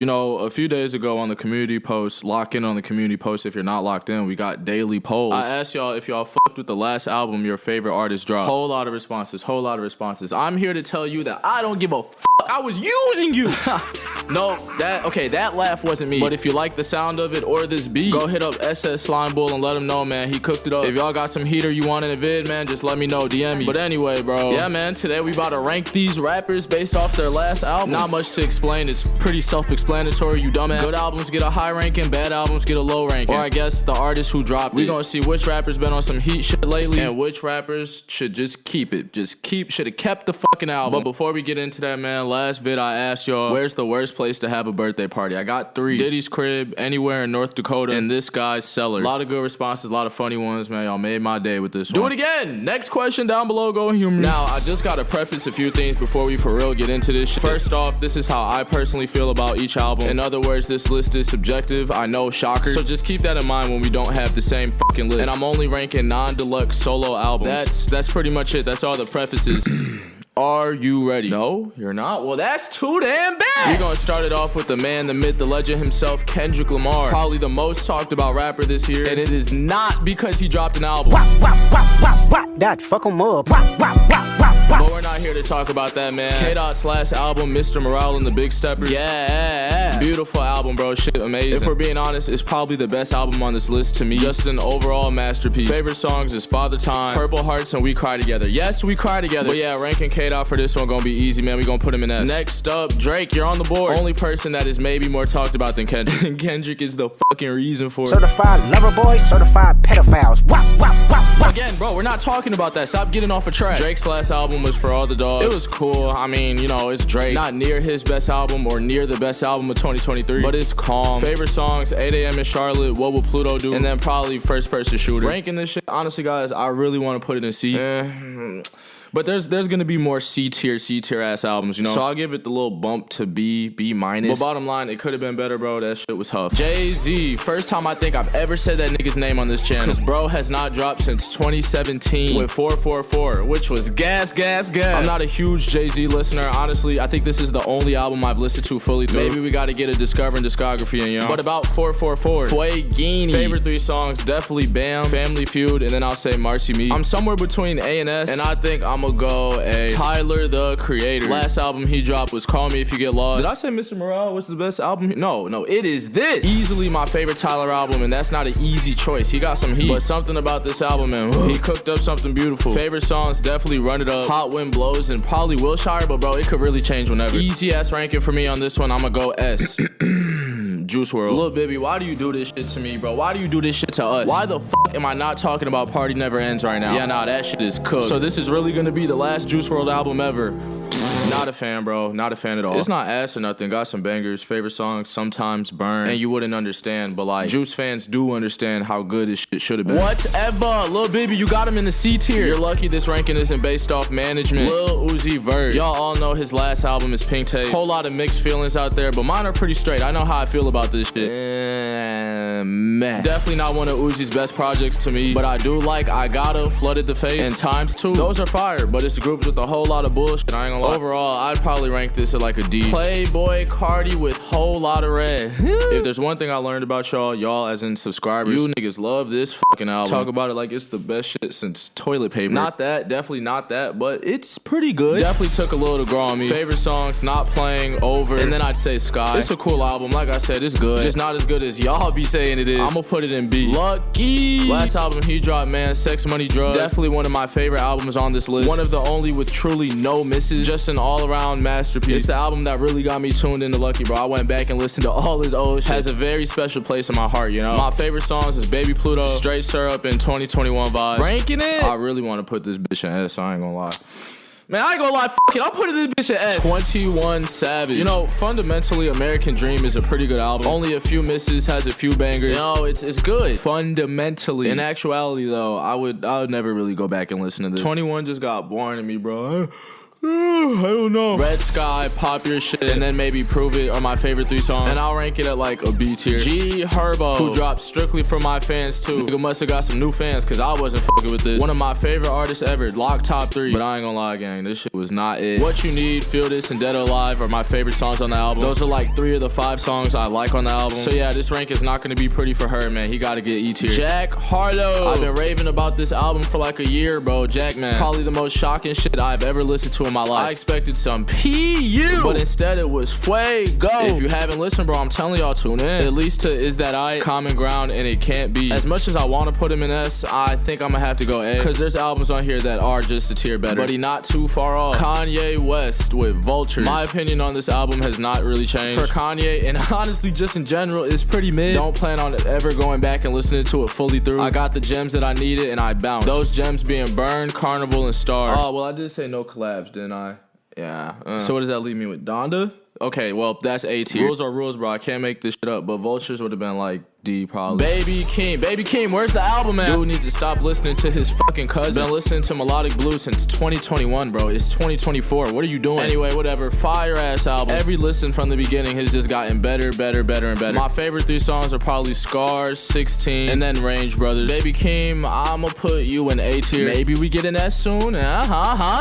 You know, a few days ago on the community post, lock in on the community post if you're not locked in, we got daily polls. I asked y'all if y'all fucked with the last album your favorite artist dropped. Whole lot of responses. I'm here to tell you that I don't give a fuck. I was using you. No, that laugh wasn't me. But if you like the sound of it or this beat, go hit up SS Slimebull and let him know, man. He cooked it up. If y'all got some heater you want in a vid, man, just let me know, DM me. But anyway, bro. Yeah, man, today we about to rank these rappers based off their last album. Not much to explain. It's pretty self-explanatory, you dumbass. Good albums get a high ranking, bad albums get a low ranking. Or I guess the artists who dropped it. We gonna see which rappers been on some heat shit lately and which rappers should just keep it. Should have kept the fucking album. But before we get into that, man, last vid I asked y'all, where's the worst place to have a birthday party? I got 3. Diddy's crib, anywhere in North Dakota, and this guy's cellar. A lot of good responses, a lot of funny ones, man. Y'all made my day with this one. Do it again. Next question down below, go humor. Now, I just gotta preface a few things before we for real get into this shit. First off, this is how I personally feel about each album. In other words, this list is subjective. I know, shocker. So just keep that in mind when we don't have the same fucking list. And I'm only ranking non-deluxe solo albums. That's pretty much it. That's all the prefaces. Are you ready? No, you're not? Well, that's too damn bad. We're gonna start it off with the man, the myth, the legend himself, Kendrick Lamar. Probably the most talked about rapper this year. And it is not because he dropped an album. That fuck 'em up. But we're not here to talk about that, man. K-Dot's last album, Mr. Morale and the Big Steppers. Yeah. Beautiful album, bro. Shit, amazing. If we're being honest, it's probably the best album on this list to me. Just an overall masterpiece. Favorite songs is Father Time, Purple Hearts, and We Cry Together. Yes, We Cry Together. But yeah, ranking K-Dot for this one gonna be easy, man. We gonna put him in S. Next up, Drake, you're on the board. Only person that is maybe more talked about than Kendrick. Kendrick is the fucking reason for it. Certified lover boys, certified pedophiles. Again, bro, we're not talking about that. Stop getting off a track. Drake's last album was For All the Dogs. It was cool. I mean, you know, it's Drake. Not near his best album or near the best album of 2023, but it's calm. Favorite songs, 8 a.m. in Charlotte, What Will Pluto Do, and then probably First Person Shooter. Ranking this shit, honestly, guys, I really want to put it in C. But there's gonna be more C tier ass albums, you know. So I'll give it the little bump to B minus. But bottom line, it could have been better, bro. That shit was tough. Jay-Z, first time I think I've ever said that nigga's name on this channel. Cause bro has not dropped since 2017 with 444, which was gas. I'm not a huge Jay-Z listener. Honestly, I think this is the only album I've listened to fully through. Maybe we gotta get a discovering discography in, you know. But about 444, Fueguini. Favorite 3 songs, definitely Bam, Family Feud, and then I'll say Marcy Me. I'm somewhere between A and S, and I think I'm gonna go A. Tyler, the Creator. Last album he dropped was Call Me If You Get Lost. Did I say Mr. Morale was the best album? No, it is this. Easily my favorite Tyler album, and that's not an easy choice. He got some heat, but something about this album, man, he cooked up something beautiful. Favorite songs, definitely Run It Up, Hot Wind Blows, and probably Wilshire, but bro, it could really change whenever. Easy ass ranking for me on this one, I'm gonna go S. Juice WRLD. Lil Baby, why do you do this shit to me, bro? Why do you do this shit to us? Why the fuck am I not talking about Party Never Ends right now? Yeah, nah, that shit is cooked. So this is really gonna be the last Juice WRLD album ever. Not a fan, bro. Not a fan at all. It's not ass or nothing. Got some bangers. Favorite songs, Sometimes Burn. And you wouldn't understand, but like, Juice fans do understand how good this shit should have been. Whatever. Lil Baby, you got him in the C tier. You're lucky this ranking isn't based off management. Lil Uzi Vert. Y'all all know his last album is Pink Tape. Whole lot of mixed feelings out there, but mine are pretty straight. I know how I feel about this shit. Meh. Definitely not one of Uzi's best projects to me, but I do like I Gotta, Flooded the Face, and Times 2. Those are fire, but it's grouped with a whole lot of bullshit. I ain't gonna lie. Overall, I'd probably rank this at like a D. Playboi Carti with Whole Lotta Red. If there's one thing I learned about y'all as in subscribers, you niggas love this fucking album. Talk about it like it's the best shit since toilet paper. Not that, definitely not that, but it's pretty good. Definitely took a little to grow on me. Favorite songs, Not Playing, Over, and then I'd say Sky. It's a cool album, like I said, it's good. Just not as good as y'all be saying it is. I'ma put it in B. Lucky. Last album he dropped, man, Sex, Money, Drugs. Definitely one of my favorite albums on this list. One of the only with truly no misses. Just an all-around masterpiece. It's the album that really got me tuned into Lucky, bro. I went back and listened to all his old shit. Has a very special place in my heart, you know. My favorite songs is Baby Pluto, Straight Syrup, and 2021 Vibes. Ranking it? I really want to put this bitch in S, so I ain't gonna lie. Man, I ain't gonna lie, fuck it, I'll put it in this bitch at S. 21 Savage. You know, fundamentally, American Dream is a pretty good album. Only a few misses, has a few bangers. You know, it's good. Fundamentally. In actuality, though, I would never really go back and listen to this. 21 just got boring to me, bro. I don't know. Red Sky, Pop Your Shit, and then maybe Prove It are my favorite 3 songs. And I'll rank it at like a B tier. G Herbo, who dropped strictly for my fans too. Nigga must have got some new fans because I wasn't fucking with this. One of my favorite artists ever, lock top 3. But I ain't gonna lie, gang, this shit was not it. What You Need, Feel This, and Dead or Alive are my favorite songs on the album. Those are like 3 of the 5 songs I like on the album. So yeah, this rank is not gonna be pretty for her, man. He gotta get E tier. Jack Harlow. I've been raving about this album for like a year, bro. Jack, man, probably the most shocking shit I've ever listened to in my life. I expected some PU, but instead it was Fuego. If you haven't listened, bro, I'm telling y'all, tune in. At least to Is That I, Common Ground, and It Can't Be. As much as I want to put him in S, I think I'm gonna have to go A, because there's albums on here that are just a tier better, but he not too far off. Kanye West with Vultures. My opinion on this album has not really changed. For Kanye, and honestly just in general, it's pretty mid. Don't plan on ever going back and listening to it fully through. I got the gems that I needed and I bounced. Those gems being Burn, Carnival, and Stars. Oh, well, I did say no collabs, didn't I? Yeah. So what does that leave me with? Donda? Okay, well, that's A tier. Rules are rules, bro. I can't make this shit up, but Vultures would have been like D probably. Baby Keem, where's the album, man? Dude needs to stop listening to his fucking cousin. Been listening to Melodic Blue since 2021, bro. It's 2024. What are you doing? Anyway, whatever. Fire ass album. Every listen from the beginning has just gotten better, and better. My favorite 3 songs are probably Scars, 16, and then Range Brothers. Baby Keem, I'ma put you in A tier. Maybe we get an S soon.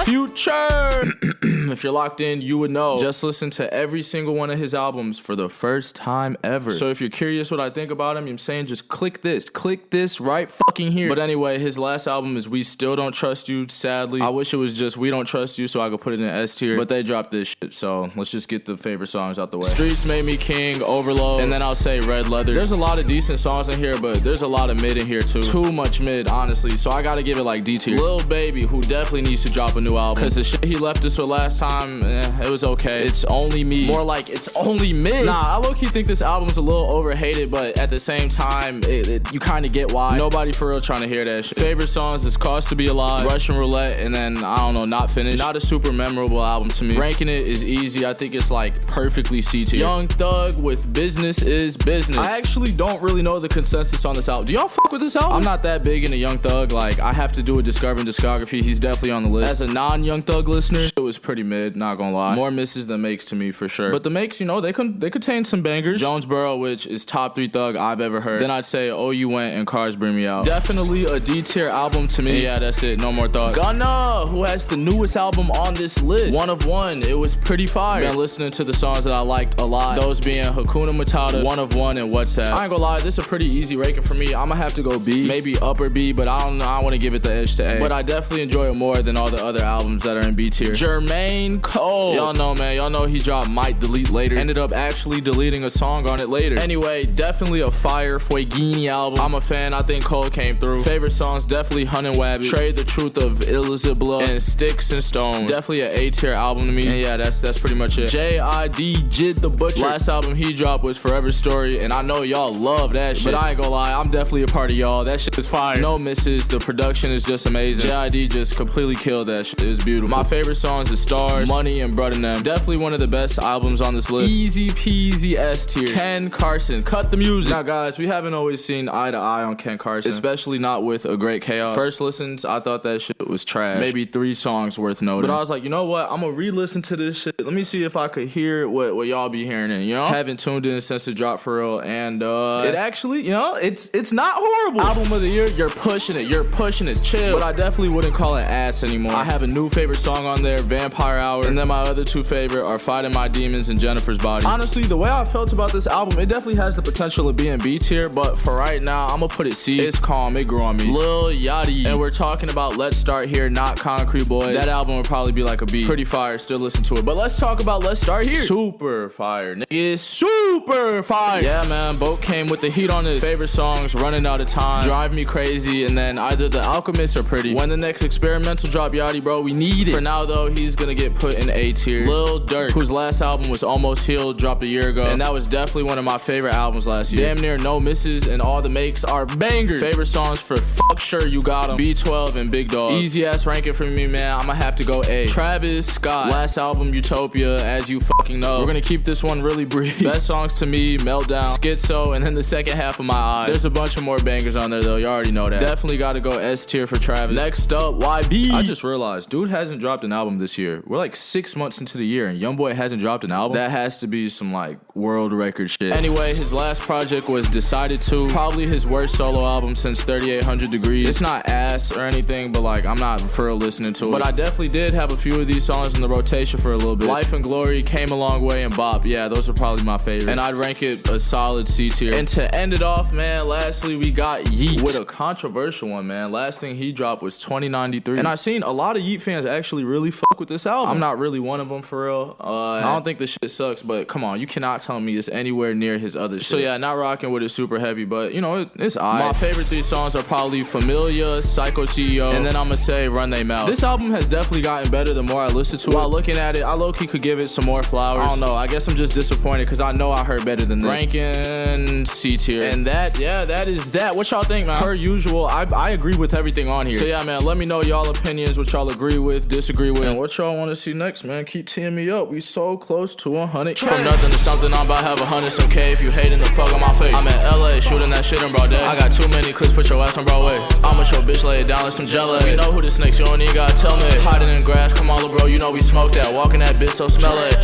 Future. If you're locked in, you would know. Just listen to every single one of his albums for the first time ever. So if you're curious what I think about him, I'm saying just click this right fucking here. But anyway, his last album is We Still Don't Trust You, sadly. I wish it was just We Don't Trust You so I could put it in S tier, but they dropped this shit, so let's just get the favorite songs out the way. Streets Made Me King, Overload, and then I'll say Red Leather. There's a lot of decent songs in here, but there's a lot of mid in here too. Too much mid, honestly, so I gotta give it like D tier. Lil Baby, who definitely needs to drop a new album, because the shit he left us with last time, it was okay. It's only me. More like it's only mid. Nah, I low-key think this album's a little overhated, but at the same time, you kind of get why. Nobody for real trying to hear that shit. Favorite songs is Cause to Be Alive, Russian Roulette, and then, I don't know, Not Finished. Not a super memorable album to me. Ranking it is easy. I think it's like perfectly C tier. Young Thug with Business Is Business. I actually don't really know the consensus on this album. Do y'all fuck with this album? I'm not that big into Young Thug. Like, I have to do a discovering discography. He's definitely on the list. As a non-Young Thug listener, it was pretty mid, not gonna lie. More misses than makes to me for sure. But the makes, you know, they contain some bangers. Jonesboro, which is top 3 Thug I've ever heard. Then I'd say Oh You Went and Cars Bring Me Out. Definitely a D tier album to me. And yeah, that's it. No more thoughts. Gunna, who has the newest album on this list. One of One. It was pretty fire. Been listening to the songs that I liked a lot. Those being Hakuna Matata, One of One, and WhatsApp. I ain't gonna lie, this is a pretty easy ranking for me. I'ma have to go B, maybe upper B, but I don't know. I want to give it the edge to A. But I definitely enjoy it more than all the other albums that are in B tier. Jermaine Cole. Y'all know, man. Y'all know he dropped Might Delete Later. Ended up actually deleting a song on it later. Anyway, definitely a fire Fueguini album. I'm a fan. I think Cole came through. Favorite songs, definitely Hunt and Wabbit, Treyyy The Truth of Illicit Blood, and Sticks and Stones. Definitely an A tier album to me. And yeah, that's pretty much it. J.I.D. Jid the Butcher. Last album he dropped was Forever Story, and I know y'all love that shit. But I ain't gonna lie, I'm definitely a part of y'all. That shit is fire. No misses. The production is just amazing. J.I.D. just completely killed that shit. It's beautiful. My favorite songs is Stars, Money, and Brud and Them. Definitely one of the best albums on this list. Easy peasy S tier. Ken Carson, cut the music. Now guys, we haven't always seen eye to eye on Ken Carson, especially not with A Great Chaos. First listens, I thought that shit was trash. Maybe 3 songs worth noting. But I was like, you know what? I'm gonna re-listen to this shit. Let me see if I could hear what y'all be hearing in, you know? Haven't tuned in since it dropped for real, and it actually, you know, it's not horrible. Album of the year, you're pushing it, chill. But I definitely wouldn't call it ass anymore. I have a new favorite song on there, Vampire Hour, and then my other 2 favorite are Fighting My Demons and Jennifer's Body. Honestly, the way I felt about this album, it definitely has the potential of being B tier, but for right now, I'm gonna put it C. It's calm, it grew on me. Lil Yachty, and we're talking about Let's Start Here, not Concrete Boys. That album would probably be like a B. Pretty fire, still listen to it. But let's talk about Let's Start Here. Super fire, nigga. Super fire. Yeah, man, Boat came with the heat on his favorite songs, Running Out of Time, Drive Me Crazy, and then either The Alchemist or Pretty. When the next experimental drop, Yachty, bro, we need it. For now, though, he's gonna get put in A tier. Lil Durk, whose last album was Almost Healed, dropped a year ago, and that was definitely one of my favorite albums last year. Damn near Air, No Misses, and All the Makes are bangers. Favorite songs for Fuck Sure You Got 'Em, B12, and Big Dog. Easy ass ranking for me, man. I'ma have to go A. Travis Scott, last album Utopia, as you fucking know. We're gonna keep this one really brief. Best songs to me, Meltdown, Schizo, and then the second half of My Eyes. There's a bunch of more bangers on there though, you already know that. Definitely gotta go S tier for Travis. Next up, YB. I just realized, dude hasn't dropped an album this year. We're like 6 months into the year and YoungBoy hasn't dropped an album. That has to be some like world record shit. Anyway, his last project was Decided To. Probably his worst solo album since 3800 Degrees. It's not ass or anything, but like I'm not for real listening to it. But I definitely did have a few of these songs in the rotation for a little bit. Life and Glory, Came a Long Way, and Bop. Yeah, those are probably my favorite. And I'd rank it a solid C tier. And to end it off, man, lastly we got Yeat with a controversial one, man. Last thing he dropped was 2093. And I've seen a lot of Yeat fans actually really fuck with this album. I'm not really one of them for real. I don't think this shit sucks, but come on, you cannot tell me it's anywhere near his other shit. So yeah, not rocking with it super heavy, but you know, it's alright. My favorite 3 songs are probably Familia, Psycho CEO, and then I'ma say Run They Mouth. This album has definitely gotten better the more I listen to it. While looking at it, I low-key could give it some more flowers. I don't know, I guess I'm just disappointed because I know I heard better than this. Ranking C tier. And that, yeah, that is that. What y'all think, man? Per usual, I agree with everything on here. So yeah, man, let me know y'all opinions, what y'all agree with, disagree with, and what y'all want to see next, man. Keep teeing me up. We so close to 100. From nothing to something, I'm about to have 100 some K. If you hating, the fuck on my face. I'm in LA shooting that shit in broad day. I got too many clips, put your ass on Broadway. I'ma show bitch, lay it down like some jelly. You know who this next, you don't even gotta tell me. Hiding in grass, come on, little bro, you know we smoke that. Walking that bitch, so smell it.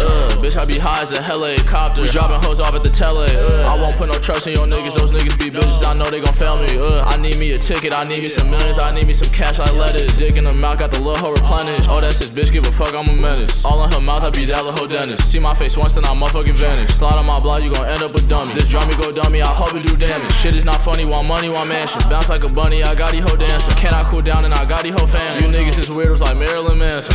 Bitch, I be high as a helicopter. We dropping hoes off at the tele. I won't put no trust in your niggas, those niggas be bitches, I know they gon' fail me. I need me a ticket, I need me some millions, I need me some cash like lettuce. Dick in the mouth, got the little hoe replenished. Oh, that's his bitch, give a fuck, I'm a menace. All in her mouth, I be that little hoe dentist. See my face once, then I motherfucking vanish. Slide on my block, you gon' end up with dummy. This drum me go dummy, I hope it do damage. Shit is not funny, want money, want mansions. Bounce like a bunny, I got these hoe dancing. Can I cool down and I got these hoe fans. You niggas is weirdos like Marilyn Manson.